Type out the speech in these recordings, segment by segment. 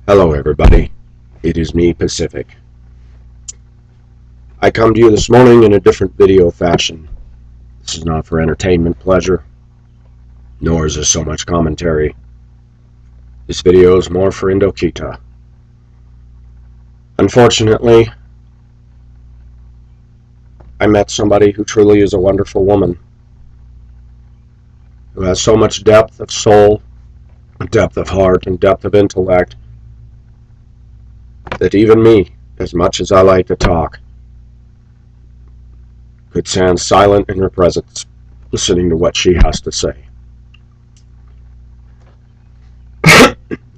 Hello everybody, it is me, Pacific. I come to you this morning in a different video fashion. This is not for entertainment pleasure, nor is this so much commentary. This video is more for Indokita. Unfortunately, I met somebody who truly is a wonderful woman, who has so much depth of soul, depth of heart, and depth of intellect, that even me, as much as I like to talk, could stand silent in her presence, listening to what she has to say.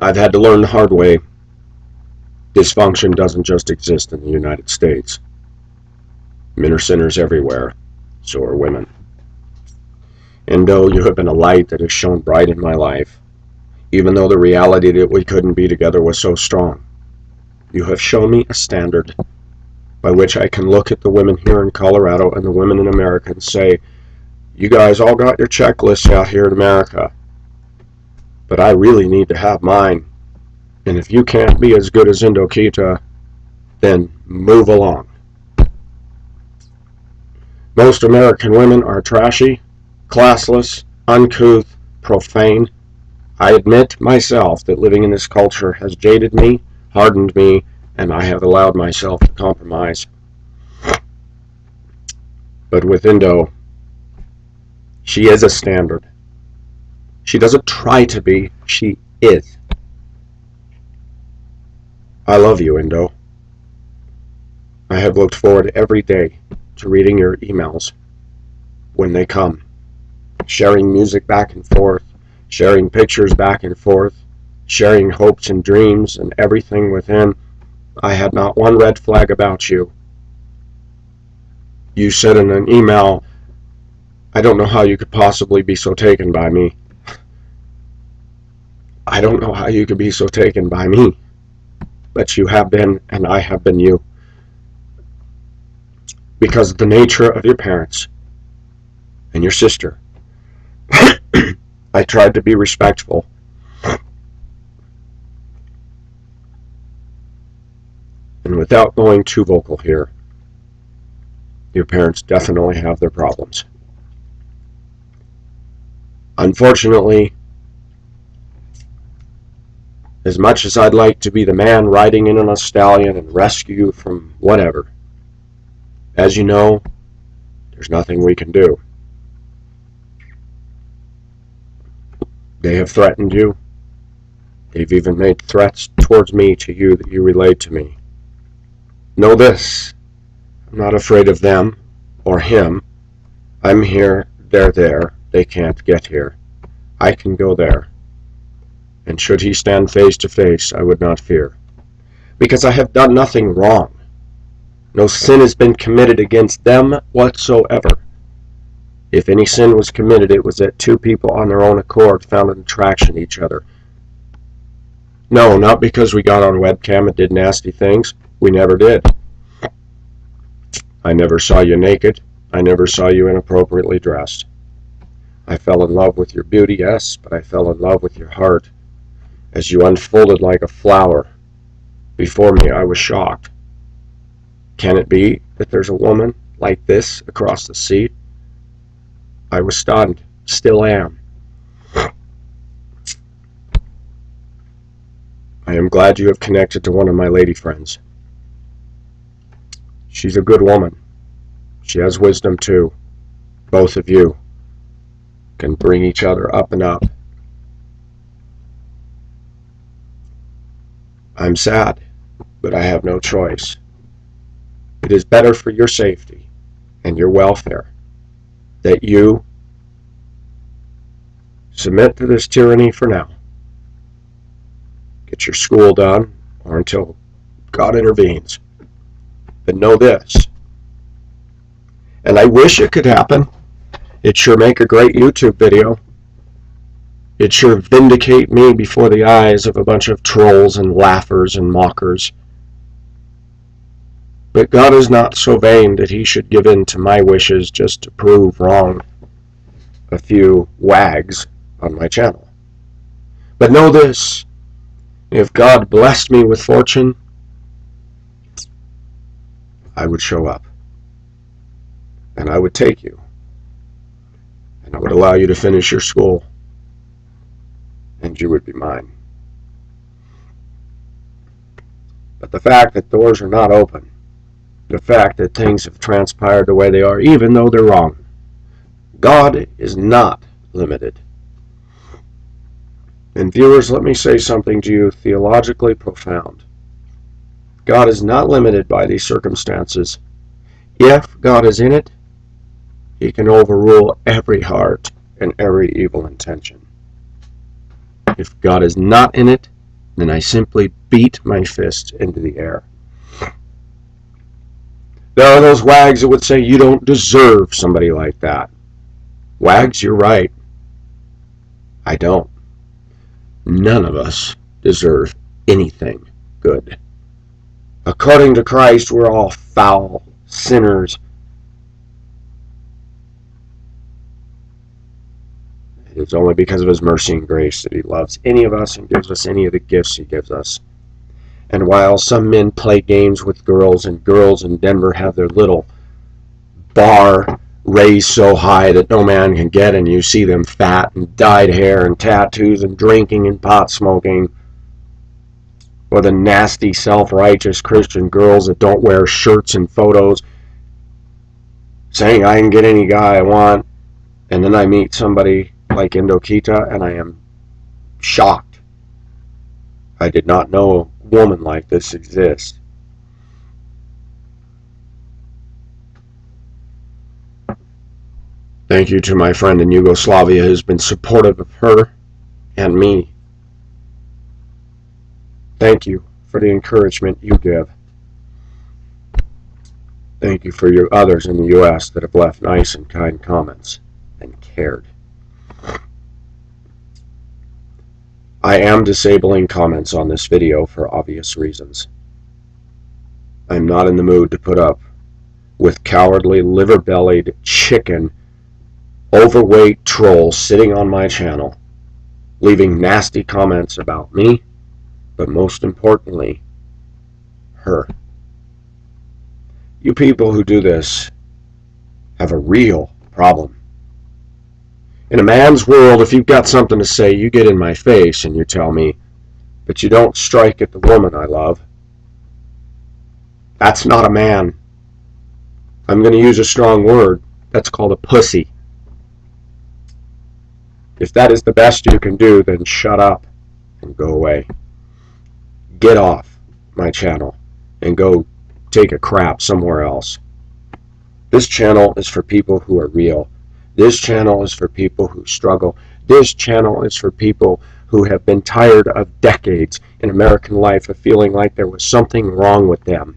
I've had to learn the hard way. Dysfunction doesn't just exist in the United States. Men are sinners everywhere, so are women. And though you have been a light that has shone bright in my life, even though the reality that we couldn't be together was so strong, you have shown me a standard by which I can look at the women here in Colorado and the women in America and say, you guys all got your checklists out here in America, but I really need to have mine. And if you can't be as good as Indokita, then move along. Most American women are trashy, classless, uncouth, profane. I admit myself that living in this culture has jaded me, hardened me, and I have allowed myself to compromise. But with Indo, she is a standard. She doesn't try to be, she is. I love you, Indo. I have looked forward every day to reading your emails when they come, sharing music back and forth, sharing pictures back and forth, sharing hopes and dreams and everything within. I had not one red flag about you. You said in an email, I don't know how you could possibly be so taken by me. I don't know how you could be so taken by me. But you have been, and I have been you. Because of the nature of your parents and your sister. I tried to be respectful. And without going too vocal here, your parents definitely have their problems. Unfortunately, as much as I'd like to be the man riding in on a stallion and rescue you from whatever, as you know, there's nothing we can do. They have threatened you. They've even made threats towards me to you that you relayed to me. Know this, I'm not afraid of them or him. I'm here, they're there, they can't get here. I can go there. And should he stand face to face, I would not fear. Because I have done nothing wrong. No sin has been committed against them whatsoever. If any sin was committed, it was that two people on their own accord found an attraction to each other. No, not because we got on webcam and did nasty things. We never did. I never saw you naked. I never saw you inappropriately dressed. I fell in love with your beauty, yes, but I fell in love with your heart. As you unfolded like a flower before me, I was shocked. Can it be that there's a woman like this across the sea? I was stunned, still am. I am glad you have connected to one of my lady friends. She's a good woman. She has wisdom too. Both of you can bring each other up and up. I'm sad, but I have no choice. It is better for your safety and your welfare that you submit to this tyranny for now. Get your school done, or until God intervenes. But know this, and I wish it could happen. It'd sure make a great YouTube video. It'd sure vindicate me before the eyes of a bunch of trolls and laughers and mockers. But God is not so vain that he should give in to my wishes just to prove wrong a few wags on my channel. But know this, If God blessed me with fortune, I would show up. And I would take you. And I would allow you to finish your school. And you would be mine. But the fact that doors are not open, the fact that things have transpired the way they are, even though they're wrong, God is not limited. And viewers, let me say something to you theologically profound. God is not limited by these circumstances. If God is in it, He can overrule every heart and every evil intention. If God is not in it, then I simply beat my fist into the air. There are those wags that would say you don't deserve somebody like that. Wags, you're right. I don't. None of us deserve anything good. According to Christ, we're all foul sinners. It is only because of His mercy and grace that He loves any of us and gives us any of the gifts He gives us. And while some men play games with girls, and girls in Denver have their little bar raised so high that no man can get, and you see them fat and dyed hair and tattoos and drinking and pot smoking, or the nasty self-righteous Christian girls that don't wear shirts and photos saying I can get any guy I want, and then I meet somebody like Indokita and I am shocked. I did not know a woman like this exists. Thank you to my friend in Yugoslavia who's been supportive of her and me. Thank you for the encouragement you give. Thank you for your others in the U.S. that have left nice and kind comments and cared. I am disabling comments on this video for obvious reasons. I'm not in the mood to put up with cowardly, liver-bellied, chicken, overweight trolls sitting on my channel, leaving nasty comments about me, but most importantly, her. You people who do this have a real problem. In a man's world, if you've got something to say, you get in my face and you tell me, but you don't strike at the woman I love. That's not a man. I'm going to use a strong word. That's called a pussy. If that is the best you can do, then shut up and go away. Get off my channel and go take a crap somewhere else. This channel is for people who are real. This channel is for people who struggle. This channel is for people who have been tired of decades in American life of feeling like there was something wrong with them.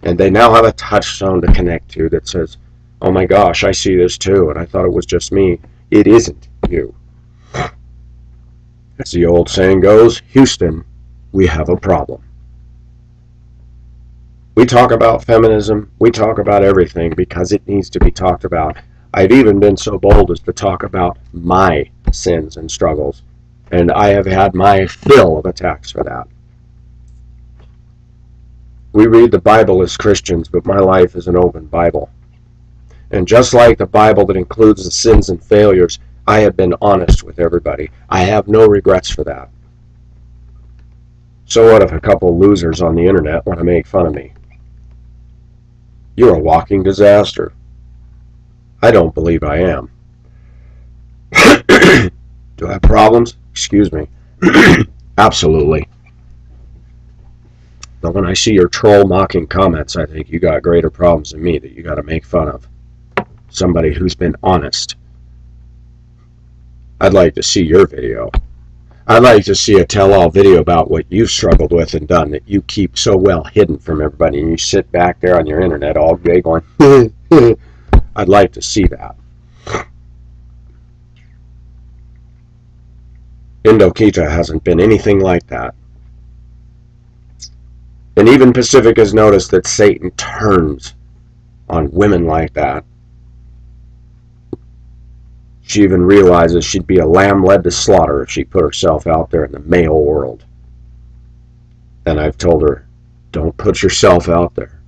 And they now have a touchstone to connect to that says, oh my gosh, I see this too, and I thought it was just me. It isn't you. As the old saying goes, Houston, we have a problem. We talk about feminism, we talk about everything because it needs to be talked about. I've even been so bold as to talk about my sins and struggles, and I have had my fill of attacks for that. We read the Bible as Christians, but my life is an open Bible. And just like the Bible that includes the sins and failures, I have been honest with everybody. I have no regrets for that. So what if a couple losers on the internet want to make fun of me? You're a walking disaster. I don't believe I am. Do I have problems? Excuse me. Absolutely. But when I see your troll mocking comments, I think you got greater problems than me that you got to make fun of. Somebody who's been honest. I'd like to see your video. I'd like to see a tell-all video about what you've struggled with and done that you keep so well hidden from everybody, and you sit back there on your internet all day going, I'd like to see that. Indokita hasn't been anything like that. And even Pacific has noticed that Satan turns on women like that. She even realizes she'd be a lamb led to slaughter if she put herself out there in the male world. And I've told her, don't put yourself out there.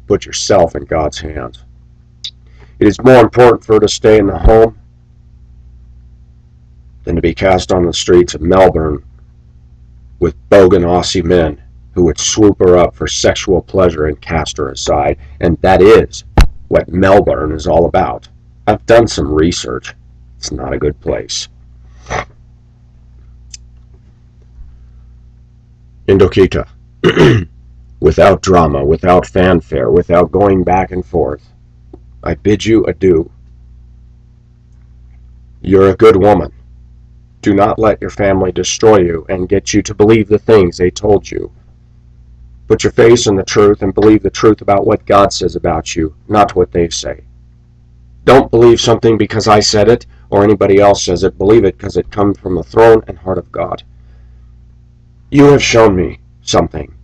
Put yourself in God's hands. It is more important for her to stay in the home than to be cast on the streets of Melbourne with bogan Aussie men who would swoop her up for sexual pleasure and cast her aside. And that is what Melbourne is all about. I've done some research. It's not a good place. Indokita. Without drama, without fanfare, without going back and forth, I bid you adieu. You're a good woman. Do not let your family destroy you and get you to believe the things they told you. Put your face in the truth and believe the truth about what God says about you, not what they say. Don't believe something because I said it or anybody else says it. Believe it because it comes from the throne and heart of God. You have shown me something.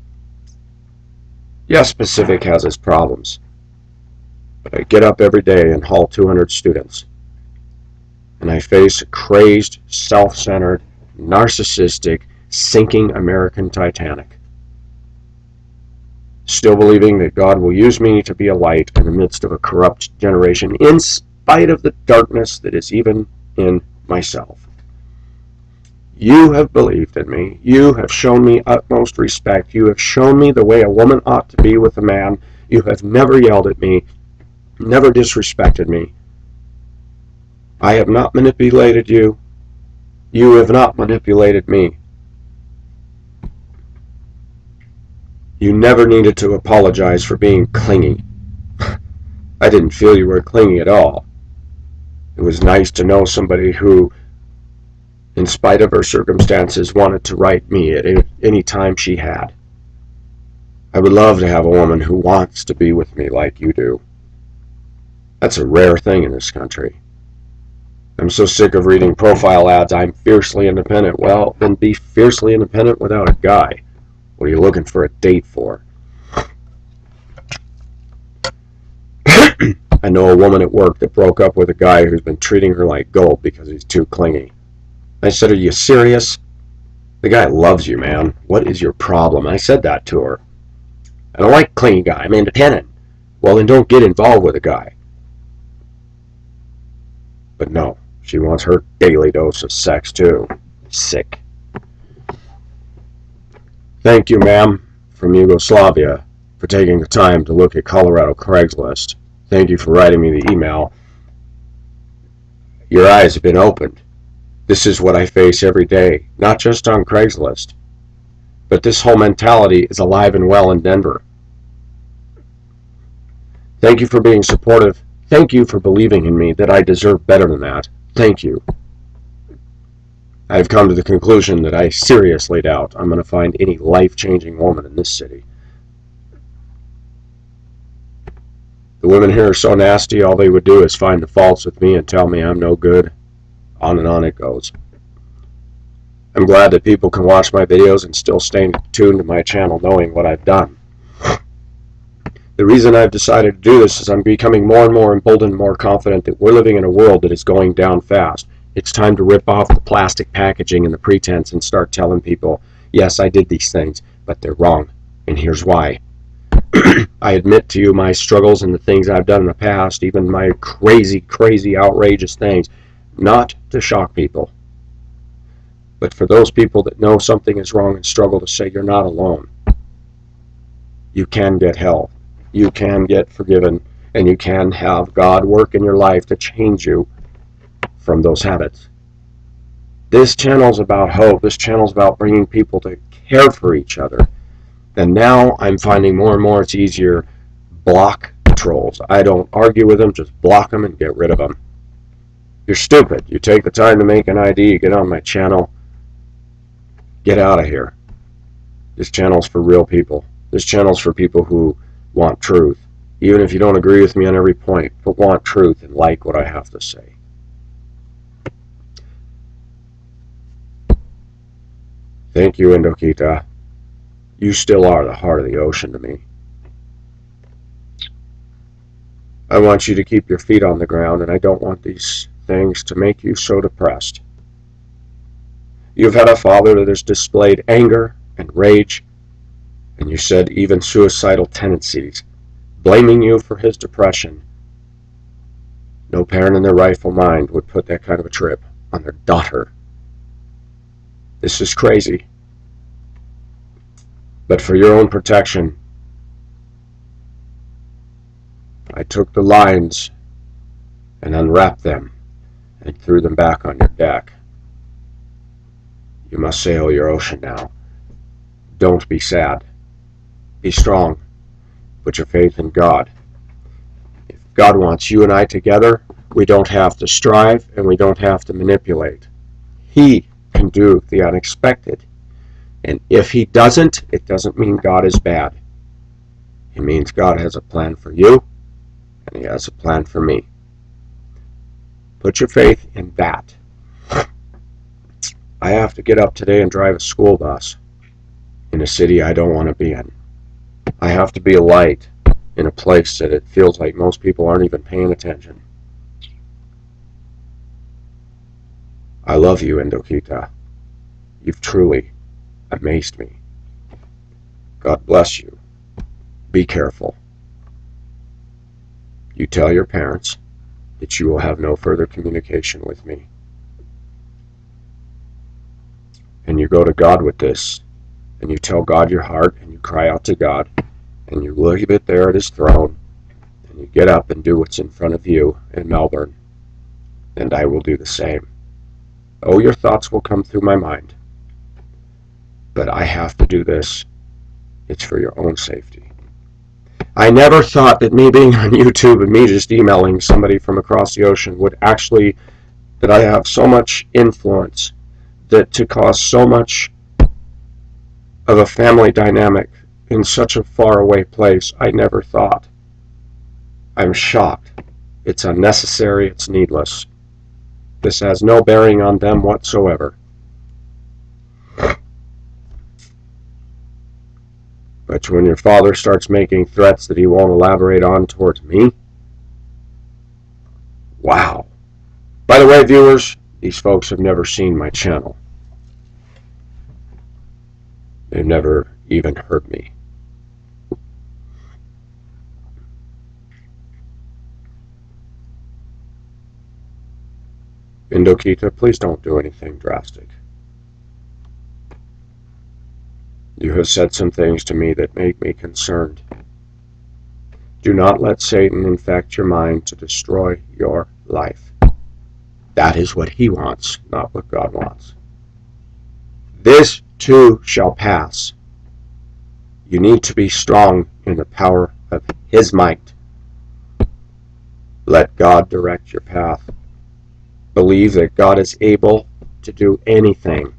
Yes, Pacific has its problems, but I get up every day and haul 200 students, and I face a crazed, self-centered, narcissistic, sinking American Titanic, still believing that God will use me to be a light in the midst of a corrupt generation, in spite of the darkness that is even in myself. You have believed in me. You have shown me utmost respect. You have shown me the way a woman ought to be with a man. You have never yelled at me, never disrespected me. I have not manipulated you. You have not manipulated me. You never needed to apologize for being clingy. I didn't feel you were clingy at all. It was nice to know somebody who, in spite of her circumstances, wanted to write me at any time she had. I would love to have a woman who wants to be with me like you do. That's a rare thing in this country. I'm so sick of reading profile ads, I'm fiercely independent. Well, then be fiercely independent without a guy. What are you looking for a date for? I know a woman at work that broke up with a guy who's been treating her like gold because he's too clingy. I said, are you serious? The guy loves you, man. What is your problem? I said that to her. I don't like clingy guy. I'm independent. Well, then don't get involved with a guy. But no, she wants her daily dose of sex, too. Sick. Thank you, ma'am, from Yugoslavia, for taking the time to look at Colorado Craigslist. Thank you for writing me the email. Your eyes have been opened. This is what I face every day, not just on Craigslist. But this whole mentality is alive and well in Denver. Thank you for being supportive. Thank you for believing in me that I deserve better than that. Thank you. I have come to the conclusion that I seriously doubt I'm going to find any life-changing woman in this city. The women here are so nasty, all they would do is find the faults with me and tell me I'm no good. On and on it goes. I'm glad that people can watch my videos and still stay tuned to my channel knowing what I've done. The reason I've decided to do this is I'm becoming more and more emboldened, more confident that we're living in a world that is going down fast. It's time to rip off the plastic packaging and the pretense and start telling people, yes, I did these things, but they're wrong, and here's why. I admit to you my struggles and the things I've done in the past, even my crazy, outrageous things, not to shock people, but for those people that know something is wrong and struggle to say you're not alone. You can get help. You can get forgiven, and you can have God work in your life to change you from those habits. This channel is about hope. This channel is about bringing people to care for each other. And now I'm finding more and more it's easier. Block trolls. I don't argue with them, just block them and get rid of them. You're stupid. You take the time to make an ID, you get on my channel, get out of here. This channel's for real people. This channel's for people who want truth. Even if you don't agree with me on every point, but want truth and like what I have to say. Thank you, Indokita. You still are the heart of the ocean to me. I want you to keep your feet on the ground, and I don't want these things to make you so depressed. You've had a father that has displayed anger and rage And you said even suicidal tendencies, blaming you for his depression. No parent in their rightful mind would put that kind of a trip on their daughter. This is crazy. But for your own protection, I took the lines and unwrapped them and threw them back on your deck. You must sail your ocean now. Don't be sad. Be strong. Put your faith in God. If God wants you and I together, we don't have to strive and we don't have to manipulate. He can do the unexpected. And if he doesn't, it doesn't mean God is bad. It means God has a plan for you and he has a plan for me. Put your faith in that. I have to get up today and drive a school bus in a city I don't want to be in. I have to be a light in a place that it feels like most people aren't even paying attention. I love you, Indokita. You've truly amazed me. God bless you. Be careful. You tell your parents that you will have no further communication with me. And you go to God with this, and you tell God your heart, and you cry out to God, and you leave it there at his throne, and you get up and do what's in front of you in Melbourne, and I will do the same. Oh, your thoughts will come through my mind, but I have to do this. It's for your own safety. I never thought that me being on YouTube and me just emailing somebody from across the ocean would actually, that I have so much influence, that to cause so much of a family dynamic in such a faraway place. I never thought. I'm shocked. It's unnecessary. It's needless. This has no bearing on them whatsoever. But when your father starts making threats that he won't elaborate on towards me, wow. By the way, viewers, these folks have never seen my channel. They've never even heard me. Indokita, please don't do anything drastic. You have said some things to me that make me concerned. Do not let Satan infect your mind to destroy your life. That is what he wants, not what God wants. This too shall pass. You need to be strong in the power of his might. Let God direct your path. Believe that God is able to do anything,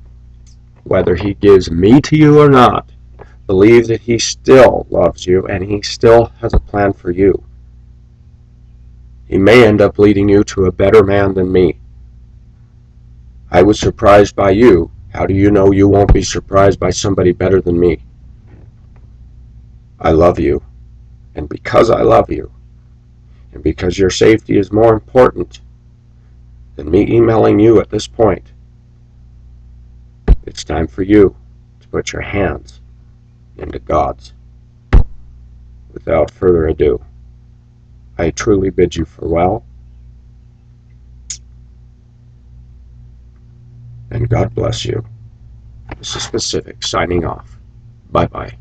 whether he gives me to you or not. Believe that he still loves you and he still has a plan for you. He may end up leading you to a better man than me. I was surprised by you. How do you know you won't be surprised by somebody better than me? I love you, and because I love you, and because your safety is more important than me emailing you at this point, it's time for you to put your hands into God's. Without further ado, I truly bid you farewell, and God bless you. This is Pacific signing off. Bye-bye.